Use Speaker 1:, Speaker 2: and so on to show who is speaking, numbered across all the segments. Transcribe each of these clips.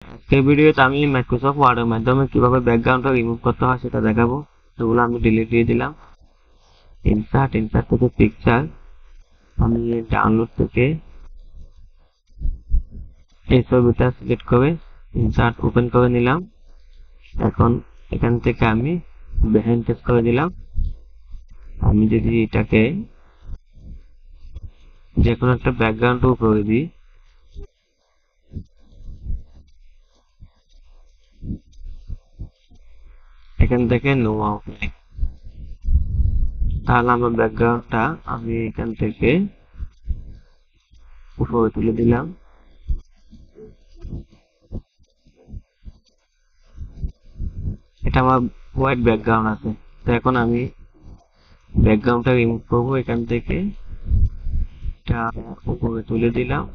Speaker 1: আজকের ভিডিওতে আমি মাইক্রোসফট ওয়ার্ডের মাধ্যমে কিভাবে ব্যাকগ্রাউন্ডটা রিমুভ করতে হয় সেটা দেখাবো। সেগুলো আমি ডিলিট দিয়ে দিলাম। ইনসার্ট থেকে পিকচার, আমি ডাউনলোড থেকে এই ছবিটা সিলেক্ট করে ইনসার্ট ওপেন করে নিলাম। এখন এখান থেকে আমি বিহাইন্ড টেক্সট করে দিলাম। আমি যদি এটাকে যে কোনো একটা ব্যাকগ্রাউন্ড উপরে দিই, এখান থেকে নো আউটলাইন, তাহলে আমার ব্যাকগ্রাউন্ডটা আমি এখান থেকে উপরে তুলে দিলাম। এটা আমার হোয়াইট ব্যাকগ্রাউন্ড আছে। তো এখন আমি ব্যাকগ্রাউন্ডটা রিমুভ করবো। এখান থেকে এটা উপরে তুলে দিলাম।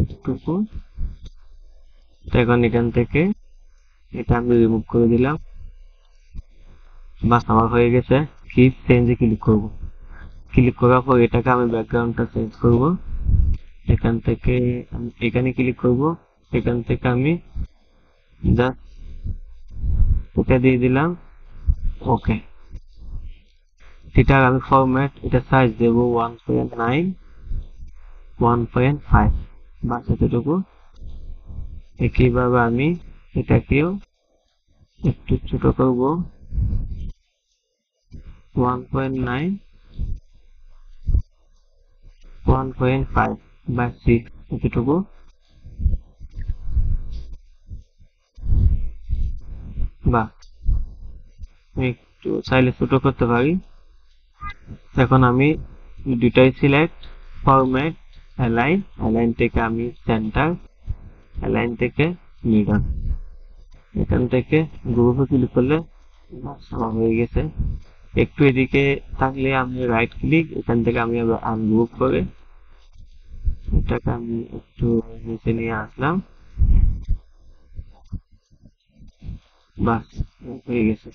Speaker 1: এতটুকু। তো এখন এখান থেকে এটা আমি রিমুভ করে দিলাম। বাস, আমার হয়ে গেছে। কি চেঞ্জে ক্লিক করব। ক্লিক করার পর এটাকে আমি ব্যাকগ্রাউন্ডটা চেঞ্জ করব। এখান থেকে আমি এখানে ক্লিক করব। এখান থেকে আমি জাস্ট এটা দিয়ে দিলাম। ওকে। এটা আমি ফরম্যাট, এটা সাইজ দেব 1.9 1.5, বাস এতটুকু। একইভাবে আমি এটাকেও একটু ছোট করব, 1.9 1.5 বা 6, এতটুকু। বা আমি একটু চাইলে ছোট করতে পারি। এখন আমি দুটাই সিলেক্ট, ফরম্যাট, অ্যালাইন থেকে আমি সেন্টার, অ্যালাইন থেকে মিডল। এখান থেকে গ্রুপে ক্লিক করলে আমার হয়ে গেছে। একটু এদিকে থাকলে আমি রাইট ক্লিক, এখান থেকে আমি আবার আনগ্রুপ করে এটাকে আমি একটু নিচে নিয়ে আসলাম। বাস, হয়ে গেছে।